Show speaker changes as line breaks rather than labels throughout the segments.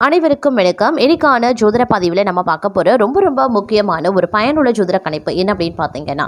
அனைவருக்கும் வணக்கம். இன்னைக்கான ஜோதிட பதிவில் நம்ம பார்க்க போகிற ரொம்ப முக்கியமான ஒரு பயனுள்ள ஜோதிட கணிப்பு என்ன அப்படின்னு பார்த்தீங்கன்னா,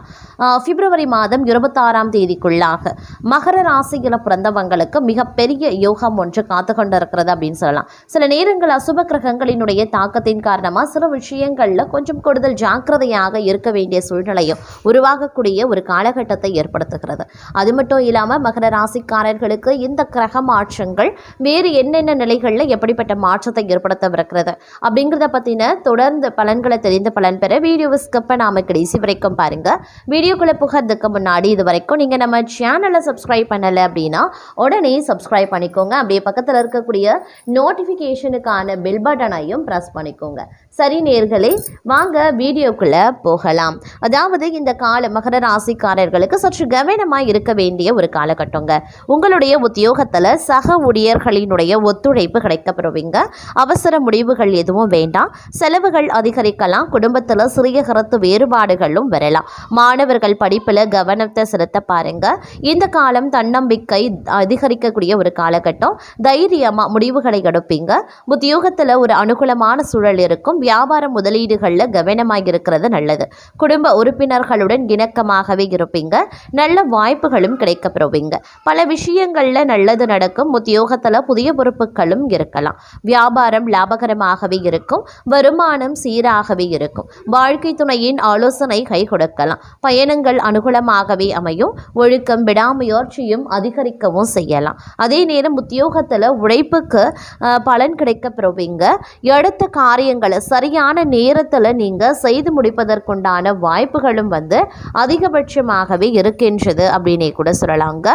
பிப்ரவரி மாதம் 26ஆம் தேதிக்குள்ளாக மகர ராசியில் பிறந்தவங்களுக்கு மிகப்பெரிய யோகம் ஒன்று காத்து கொண்டு இருக்கிறது அப்படின்னு சொல்லலாம். சில நேரங்கள் அசுப கிரகங்களினுடைய தாக்கத்தின் காரணமாக சில விஷயங்களில் கொஞ்சம் கூடுதல் ஜாக்கிரதையாக இருக்க வேண்டிய சூழ்நிலையும் உருவாகக்கூடிய ஒரு காலகட்டத்தை ஏற்படுத்துகிறது. அது மட்டும் இல்லாமல் மகர ராசிக்காரர்களுக்கு இந்த கிரக மாற்றங்கள் வேறு என்னென்ன நிலைகளில் எப்படிப்பட்ட மாற்றத்தை ஏற்படுத்தவிருக்கிறது அப்படிங்கிறத பற்றின தொடர்ந்து பலன்களை தெரிந்து பலன் பெற வீடியோவை ஸ்கிப் பண்ணாமல் கடைசி வரைக்கும் பாருங்க. வீடியோக்குள்ளே புகிறதுக்கு முன்னாடி இது வரைக்கும் நீங்கள் நம்ம சேனலை சப்ஸ்கிரைப் பண்ணலை அப்படின்னா உடனே சப்ஸ்கிரைப் பண்ணிக்கோங்க. அப்படியே பக்கத்தில் இருக்கக்கூடிய நோட்டிஃபிகேஷனுக்கான பெல் பட்டனையும் ப்ரெஸ் பண்ணிக்கோங்க. சரி நேயர்களே, வாங்க வீடியோக்குள்ளே போகலாம். அதாவது இந்த கால மகர ராசிக்காரர்களுக்கு சற்று கவனமாக இருக்க வேண்டிய ஒரு காலகட்டங்க. உங்களுடைய உத்தியோகத்தில் சக ஊழியர்களினுடைய ஒத்துழைப்பு கிடைக்கப்பெறுவீங்க. அவசர முடிவுகள் எதுவும் வேண்டாம். செலவுகள் அதிகரிக்கலாம். குடும்பத்தில் சிறிய கருத்து வேறுபாடுகளும் வரலாம். மாணவர்கள் படிப்பில் கவனத்தை செலுத்த பாருங்க. இந்த காலம் தன்னம்பிக்கை அதிகரிக்கக்கூடிய ஒரு காலகட்டம். தைரியமாக முடிவுகளை எடுப்பீங்க. உத்தியோகத்தில் ஒரு அனுகூலமான சூழல் இருக்கும். வியாபார முதலீடுகளில் கவனமாக இருக்கிறது நல்லது. குடும்ப உறுப்பினர்களுடன் இணக்கமாகவே இருப்பீங்க. நல்ல வாய்ப்புகளும் கிடைக்கப்பெறுவீங்க. பல விஷயங்களில் நல்லது நடக்கும். உத்தியோகத்தில் புதிய பொறுப்புகளும் இருக்கலாம். வியாபாரம் லாபகரமாகவே இருக்கும். வருமானம் சீராகவே இருக்கும். வாழ்க்கை துணையின் ஆலோசனை கை கொடுக்கலாம். பயணங்கள் அனுகூலமாகவே அமையும். ஒழுக்கம் விடாமுயற்சியும் அதிகரிக்கவும் செய்யலாம். அதே நேரம் உத்தியோகத்தில் உழைப்புக்கு பலன் கிடைக்கப்பெறுவீங்க. எடுத்த காரியங்களை சரியான நேரத்தில் நீங்கள் செய்து முடிப்பதற்குண்டான வாய்ப்புகளும் அதிகபட்சமாகவே இருக்கின்றது அப்படின்னே கூட சொல்லலாங்க.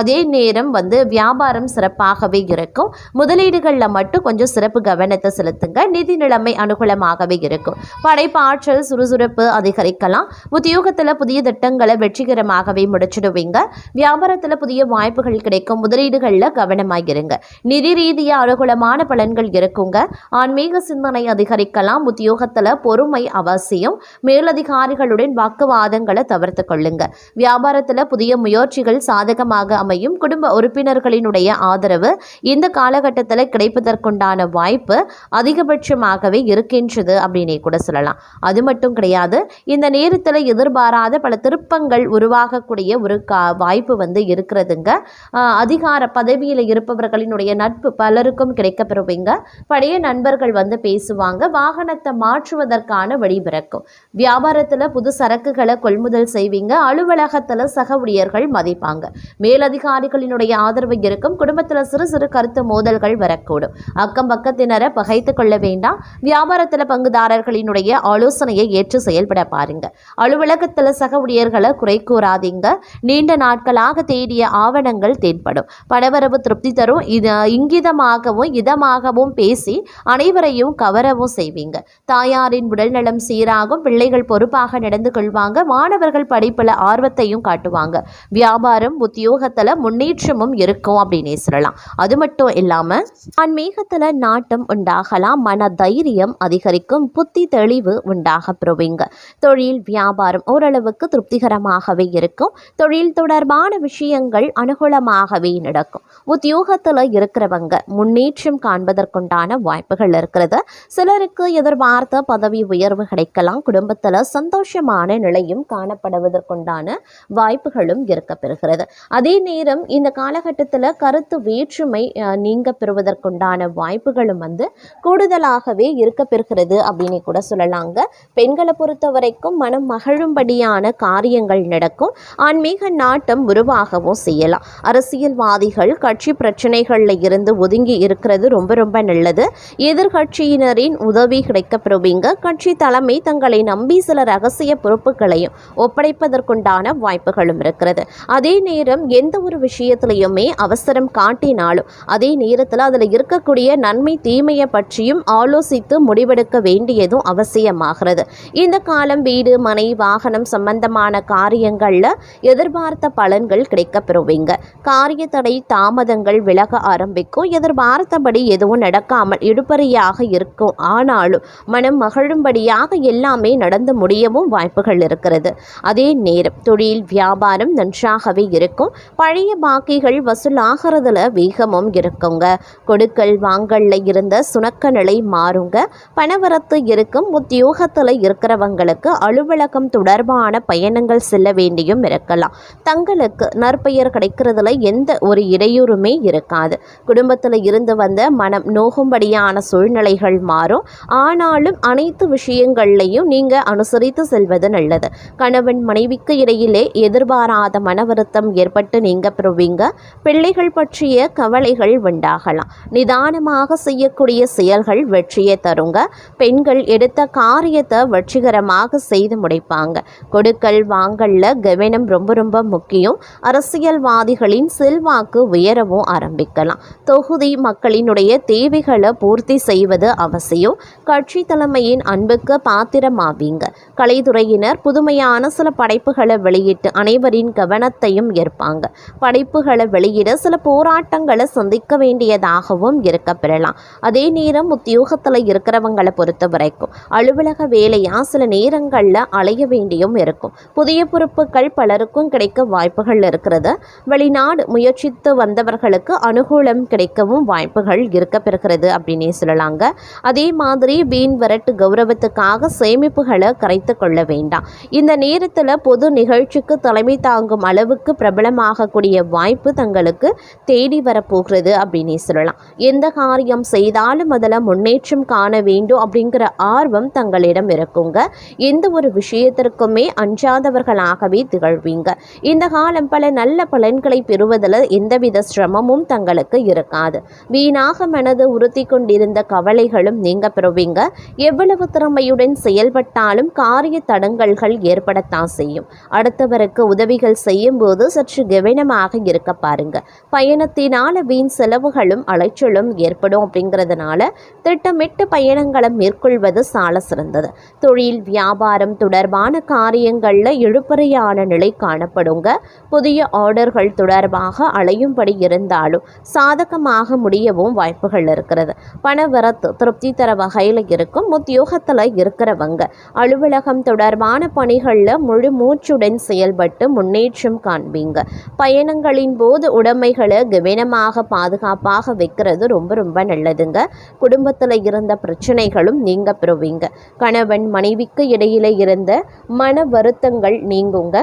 அதே நேரம் வியாபாரம் சிறப்பாகவே இருக்கும். முதலீடுகளில் மட்டும் கொஞ்சம் சிறப்பு கவனத்தை செலுத்துங்க. நிதி நிலைமை அனுகூலமாகவே இருக்கும். படைப்பாற்றல் சுறுசுறுப்பு அதிகரிக்கலாம். உத்தியோகத்தில் புதிய திட்டங்களை வெற்றிகரமாகவே முடிச்சிடுவீங்க. வியாபாரத்தில் புதிய வாய்ப்புகள் கிடைக்கும். முதலீடுகளில் கவனமாக இருங்க. நிதி ரீதியாக அனுகூலமான பலன்கள் இருக்குங்க. ஆன்மீக சிந்தனை அதிகரிக்கலாம். உத்தியோகத்தில் பொறுமை அவசியம். மேலதிகாரிகளுடன் வாக்குவாதங்களை தவிர்த்து கொள்ளுங்க. வியாபாரத்தில் புதிய முயற்சிகள் சாதகமாக அமையும். குடும்ப உறுப்பினர்களினுடைய ஆதரவு இந்த காலகட்டத்தில் கிடைப்பதற்குண்டான வாய்ப்பு அதிகபட்சமாகவே இருக்கின்றது அப்படின்னே கூட சொல்லலாம். அது மட்டும் கிடையாது, இந்த நேரத்தில் எதிர்பாராத பல திருப்பங்கள் உருவாகக்கூடிய ஒரு வாய்ப்பு இருக்கிறதுங்க. அதிகார பதவியில் இருப்பவர்களினுடைய நட்பு பலருக்கும் கிடைக்கப்பெறுவீங்க. பழைய நண்பர்கள் பேசுவாங்க. வாகனத்தை மாற்றுவதற்கான வழிபிறக்கும். வியாபாரத்தில் புது சரக்குகளை கொள்முதல் செய்வீங்க. அலுவலகத்தில் சக ஊழியர்கள் மதிப்பாங்க. மேலதிகாரிகளினுடைய ஆதரவு இருக்கும். குடும்பத்தில் சிறு சிறு கருத்து மோதல்கள் வரக்கூடும். அக்கம் பக்கத்தினரை பகைத்து கொள்ள வேண்டாம். வியாபாரத்தில் பங்குதாரர்களினுடைய ஆலோசனையை ஏற்று செயல்பட பாருங்க. அலுவலகத்தில் சக ஊழியர்களை குறை கூறாதீங்க. நீண்ட நாட்களாக தேடிய ஆவணங்கள் தென்படும். பணவரவு திருப்தி தரும். இங்கிதமாகவும் இதமாகவும் பேசி அனைவரையும் கவரவும் செய்வீங்க. தாயாரின் உடல்நலம் சீராகும். பிள்ளைகள் பொறுப்பாக நடந்து கொள்வாங்க. மாணவர்கள் படிப்பில் ஆர்வத்தையும் காட்டுவாங்க. வியாபாரம் உத்தியோகத்தில் முன்னேற்றமும் இருக்கும் அப்படின்னே சொல்லலாம். அது மட்டும் இல்லாமல் ஆன்மீகத்தில் நாட்டம் உண்டாகலாம். மன தைரியம் அதிகரிக்கும். புத்தி தெளிவு உண்டாக பெறுவீங்க. தொழில் வியாபாரம் ஓரளவுக்கு திருப்திகரமாகவே இருக்கும். தொழில் தொடர்பான விஷயங்கள் அனுகூலமாகவே நடக்கும். உத்தியோகத்தில் இருக்கிறவங்க முன்னேற்றம் காண்பதற்குண்டான வாய்ப்புகள் இருக்கிறது. சிலருக்கு எதிர்பார்த்த பதவி உயர்வு கிடைக்கலாம். குடும்பத்தில் சந்தோஷமான நிலையும் காணப்படுவதற்குண்டான வாய்ப்புகளும் இருக்க பெறுகிறது. அதே நேரம் இந்த காலகட்டத்தில் கருத்து வேற்றுமை நீங்க பெறுவதற்குண்டான வாய்ப்புகளும் கூடுதலாகவே இருக்க பெறுகிறது அப்படின்னு கூட சொல்லலாங்க. பெண்களை பொறுத்த வரைக்கும் மனம் மகிழும்படியான காரியங்கள் நடக்கும். ஆன்மீக நாட்டம் உருவாகவும் செய்யலாம். அரசியல்வாதிகள் கட்சி பிரச்சனைகளில் இருந்து ஒதுங்கி இருக்கிறது ரொம்ப நல்லது. எதிர்கட்சியினரின் உதவி கிடைக்கப்பெறுவீங்க. கட்சி தலைமை தங்களை நம்பி சில ரகசிய பொறுப்புகளையும் ஒப்படைப்பதற்குண்டான வாய்ப்புகளும் இருக்கிறது. அதே நேரம் எந்த ஒரு விஷயத்திலையுமே அவசரம் காட்டினாலும் அதே நேரத்தில் அதில் இருக்கக்கூடிய நன்மை தீமையை பற்றியும் ஆலோசித்து முடிவெடுக்க வேண்டியதும் அவசியமாகிறது. இந்த காலம் வீடு மனை வாகனம் சம்பந்தமான காரியங்களில் எதிர்பார்த்த பலன்கள் கிடைக்கப்பெறுவீங்க. காரிய தடை தாமதங்கள் விலக ஆரம்பிக்கும். எதிர்பார்த்தபடி எதுவும் நடக்காமல் இழுபறியாக இருக்கும். ஆனாலும் மனம் மகிழும்படியாக எல்லாமே நடந்து முடியவும் வாய்ப்புகள் இருக்கிறது. அதே நேரம் தொழில் வியாபாரம் நன்றாகவே இருக்கும். பழைய பாக்கிகள் வசூலாகிறதுல வேகமும் இருக்குங்க. கொடுக்கல் வாங்கல்ல இருந்த சுணக்க நிலை மாறுங்க. பணவரத்து இருக்கும். உத்தியோகத்தில் இருக்கிறவங்களுக்கு அலுவலகம் தொடர்பான பயணங்கள் செல்ல வேண்டியும் இருக்கலாம். தங்களுக்கு நற்பெயர் கிடைக்கிறதுல எந்த ஒரு இடையூறுமே இருக்காது. குடும்பத்தில் இருந்து வந்த மனம் நோகும்படியான சூழ்நிலைகள் மாறும். ஆனாலும் அனைத்து விஷயங்கள்லையும் நீங்கள் அனுசரித்து செல்வது நல்லது. கணவன் மனைவிக்கு இடையிலே எதிர்பாராத மன வருத்தம் ஏற்பட்டு நீங்க பெறுவீங்க. பிள்ளைகள் பற்றிய கவலைகள் உண்டாகலாம். நிதானமாக செய்யக்கூடிய செயல்கள் வெற்றியை தருங்க. பெண்கள் எடுத்த காரியத்தை வெற்றிகரமாக செய்து முடிப்பாங்க. கொடுக்கல் வாங்கல்ல கவனம் ரொம்ப ரொம்ப முக்கியம். அரசியல்வாதிகளின் செல்வாக்கு உயரவும் ஆரம்பிக்கலாம். தொகுதி மக்களினுடைய தேவைகளை பூர்த்தி செய்வது அவசியம். கட்சி தலைமையின் அன்புக்கு பாத்திரமாவீங்க. கலைத்துறையினர் புதுமையான சில படைப்புகளை வெளியிட்டு அனைவரின் கவனத்தையும் ஏற்பாங்க. படைப்புகளை வெளியிட சில போராட்டங்களை சந்திக்க வேண்டியதாகவும் இருக்க பெறலாம். அதே நேரம் உத்தியோகத்தில் இருக்கிறவங்களை பொறுத்த வரைக்கும் அலுவலக வேலையா சில நேரங்களில் அலைய வேண்டியும் இருக்கும். புதிய பொறுப்புகள் பலருக்கும் கிடைக்க வாய்ப்புகள் இருக்கிறது. வெளிநாடு முயற்சித்து வந்தவர்களுக்கு அனுகூலம் கிடைக்கவும் வாய்ப்புகள் இருக்க பெறுகிறது அப்படின்னே சொல்லலாங்க. அதே மாதிரி வீண் வரட்டு கௌரவத்துக்காக சேமிப்புகளை கரைத்து கொள்ள வேண்டாம். இந்த நேரத்தில் பொது நிகழ்ச்சிக்கு தலைமை தாங்கும் அளவுக்கு பிரபலமாகக்கூடிய வாய்ப்பு தங்களுக்கு தேடி வரப்போகிறது அப்படின்னே சொல்லலாம். எந்த காரியம் செய்தாலும் அதில் முன்னேற்றம் காண வேண்டும் அப்படிங்கிற ஆர்வம் தங்களிடம் இருக்குங்க. எந்த ஒரு விஷயத்திற்குமே அஞ்சாதவர்களாகவே திகழ்வீங்க. இந்த காலம் பல நல்ல பலன்களை பெறுவதில் எந்தவித சிரமமும் தங்களுக்கு இருக்காது. வீணாக மனது உறுத்தி கொண்டிருந்த கவலைகளும் நீங்க பெறுவீங்க. எவ்வளவு திறமையுடன் செயல்பட்டாலும் காரிய தடங்கல்கள் ஏற்படத்தான் செய்யும். அடுத்தவருக்கு உதவிகள் செய்யும் போது சற்று கவனமாக இருக்க பாருங்க. பயணத்தினால வீண் செலவுகளும் அலைச்சலும் ஏற்படும். அப்படிங்கிறதுனால திட்டமிட்டு பயணங்களை மேற்கொள்வது சால சிறந்தது. தொழில் வியாபாரம் தொடர்பான காரியங்கள்ல இழுபறையான நிலை காணப்படுங்க. புதிய ஆர்டர்கள் தொடர்பாக அலையும்படி இருந்தாலும் சாதகமாக முடியவும் வாய்ப்புகள் இருக்கிறது. பணவரத்து திருப்தி தர வகையில் இருக்கும். உத்தியோகத்தில் இருக்கிறவங்க அலுவலகம் தொடர்பான பணிகளில் முழு மூச்சுடன் செயல்பட்டு முன்னேற்றம் காண்பீங்க. பயணங்களின் போது உடைமைகளை கவனமாக பாதுகாப்பாக வைக்கிறது ரொம்ப ரொம்ப நல்லதுங்க. குடும்பத்தில் இருந்த பிரச்சனைகளும் நீங்க பெறுவீங்க. கணவன் மனைவிக்கு இடையில இருந்த மன வருத்தங்கள் நீங்குங்க.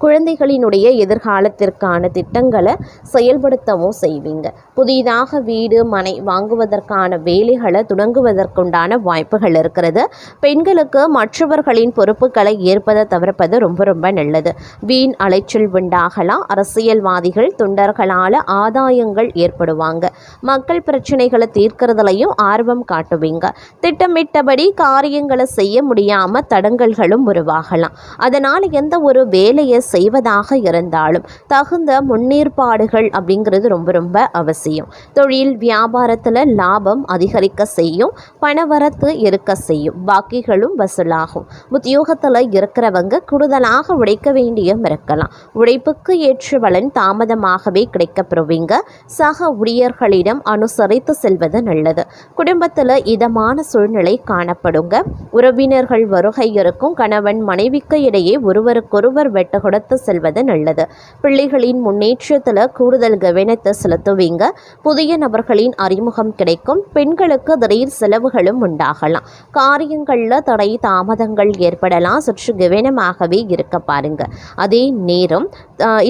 குழந்தைகளினுடைய எதிர்காலத்திற்கான திட்டங்களை செயல்படுத்தவும் செய்வீங்க. புதிதாக வீடு மனை வாங்குவதற்கான வேலைகளை தொடங்குவதற்குண்டான வாய்ப்புகள் இருக்கிறது. பெண்களுக்கு மற்றவர்களின் பொறுப்புகளை ஏற்பதை தவிர்ப்பது ரொம்ப ரொம்ப நல்லது. வீண் அலைச்சல் உண்டாகலாம். அரசியல்வாதிகள் தொண்டர்களால் ஆதாயங்கள் ஏற்படுவாங்க. மக்கள் பிரச்சனைகளை தீர்க்கிறதுலையும் ஆர்வம் காட்டுவீங்க. திட்டமிட்டபடி காரியங்களை செய்ய முடியாம தடங்கல்களும் உருவாகலாம். அதனால் எந்த ஒரு வேலையை செய்வதாக இருந்தாலும் தகுந்த முன்னேற்பாடுகள் அப்படிங்கிறது ரொம்ப ரொம்ப அவசியம். தொழில் வியாபாரத்தில் லாபம் அதிகரிக்க செய்யும். பணவரத்து இருக்க செய்யும். பாக்கிகளும் வசூலாகும். உத்தியோகத்தில் இருக்கிறவங்க கூடுதலாக உழைக்க வேண்டியும் இருக்கலாம். உழைப்புக்கு ஏற்ற பலன் தாமதமாகவே கிடைக்கப்பெறுவீங்க. சக ஊழியர்களிடம் அனுசரித்து செல்வது நல்லது. குடும்பத்தில் இதமான சூழ்நிலை காணப்படுங்க. உறவினர்கள் வருகை இருக்கும். கணவன் மனைவிக்கு இடையே ஒருவருக்கொருவர் வெட்ட கொடுத்து செல்வது நல்லது. பிள்ளைகளின் முன்னேற்றத்தில் கூடுதல் கவனத்தை செலுத்துவீங்க. புதிய நபர்களின் அறிமுகம் கிடைக்கும். பெண்களுக்கு திடீர் செலவுகளும் உண்டாகலாம். காரியங்களில் தடை தாமதங்கள் ஏற்படலாம். சற்று கவனமாகவே இருக்க பாருங்க. அதே நேரம்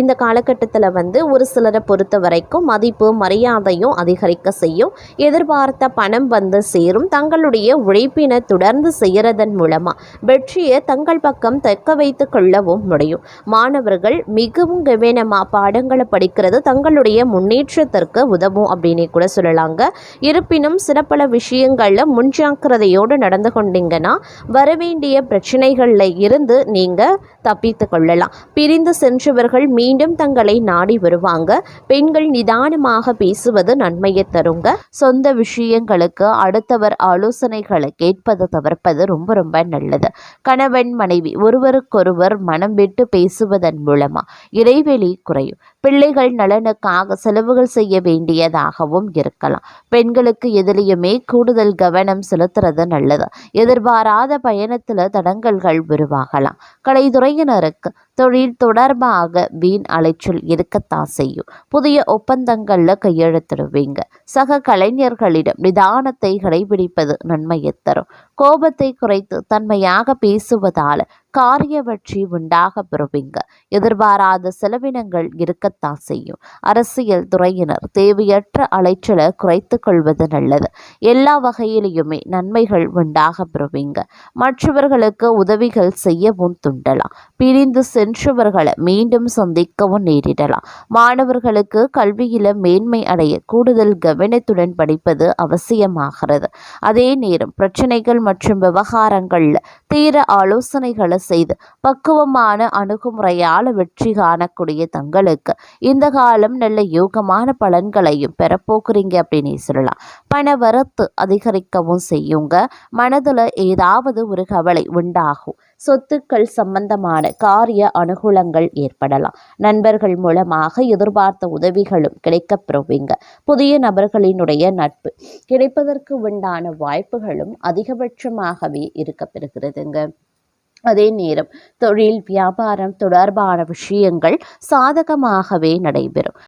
இந்த காலகட்டத்தில் ஒரு சிலரை பொறுத்த வரைக்கும் மதிப்பு மரியாதையும் அதிகரிக்க செய்யும். எதிர்பார்த்த பணம் சேரும். தங்களுடைய உழைப்பினை தொடர்ந்து செய்யறதன் மூலமா வெற்றியை தங்கள் பக்கம் தக்க வைத்துக் கொள்ளவும் முடியும். மாணவர்கள் மிகவும் கவனமாக பாடங்களை படிக்கிறது தங்களுடைய முன்னேற்றத்திற்கு உதவும் அப்படின்னு கூட சொல்லலாங்க. இருப்பினும் சில பல விஷயங்களில் முன்ஜாக்கிரதையோடு நடந்து கொண்டீங்கன்னா வரவேண்டிய பிரச்சனைகளில் இருந்து நீங்கள் தப்பித்து கொள்ளலாம். பிரிந்து சென்றவர்கள் மீண்டும் தங்களை நாடி வருவாங்க. பெண்கள் நிதானமாக பேசுவது நன்மையை தருங்க. சொந்த விஷயங்களுக்கு அடுத்தவர் ஆலோசனைகளை கேட்பது தவிர்ப்பது ரொம்ப ரொம்ப நல்லது. கணவன் மனைவி ஒருவருக்கொருவர் மனம் விட்டு பேசுவதன் மூலமா இடைவெளி குறையும். பிள்ளைகள் நலனுக்காக செலவுகள் செய்ய வேண்டியதாகவும் இருக்கலாம். பெண்களுக்கு எதிலையுமே கூடுதல் கவனம் செலுத்துறது நல்லது. எதிர்பாராத பயணத்துல தடங்கல்கள் உருவாகலாம். கலைத்துறையினருக்கு தொழில் தொடர்பாக வீண் அலைச்சல் இருக்கத்தான் செய்யும். புதிய ஒப்பந்தங்கள்ல கையெழுத்திடுவீங்க. சக கலைஞர்களிடம் நிதானத்தை கடைபிடிப்பது நன்மையை தரும். கோபத்தை குறைத்து தன்மையாக பேசுவதால் காரிய வெற்றி உண்டாக பெறுவீங்க. எதிர்பாராத செலவினங்கள் இருக்கத்தான் செய்யும். அரசியல் துறையினர் தேவையற்ற அலைச்சலை குறைத்து கொள்வது நல்லது. எல்லா வகையிலுமே நன்மைகள் உண்டாக பெறுவீங்க. மற்றவர்களுக்கு உதவிகள் செய்யவும் துண்டலாம். பிரிந்து சென்றவர்களை மீண்டும் சந்திக்கவும் நேரிடலாம். மாணவர்களுக்கு கல்வியில மேன்மை அடைய கூடுதல் கவனத்துடன் படிப்பது அவசியமாகிறது. அதே நேரம் பிரச்சனைகள் மற்றும் விவகாரங்கள்ல தீர ஆலோசனைகளை செய்து பக்குவமான அணுகுமுறையால் வெற்றி காணக்கூடிய தங்களுக்கு இந்த காலம் நல்ல யோகமான பலன்களையும் பெறப்போக்குறீங்க அப்படின்னு சொல்லலாம். பண வரத்து அதிகரிக்கவும் செய்யுங்க. மனதுல ஏதாவது ஒரு கவலை உண்டாகும். சொத்துக்கள் சம்பந்தமான காரிய அனுகூலங்கள் ஏற்படலாம். நண்பர்கள் மூலமாக எதிர்பார்த்த உதவிகளும் கிடைக்கப்பெறுவீங்க. புதிய நபர்களினுடைய நட்பு கிடைப்பதற்கு உண்டான வாய்ப்புகளும் அதிகபட்சமாகவே இருக்கப்பெறுகிறதுங்க. அதே நேரம் தொழில் வியாபாரம் தொடர்பான விஷயங்கள் சாதகமாகவே நடைபெறும்.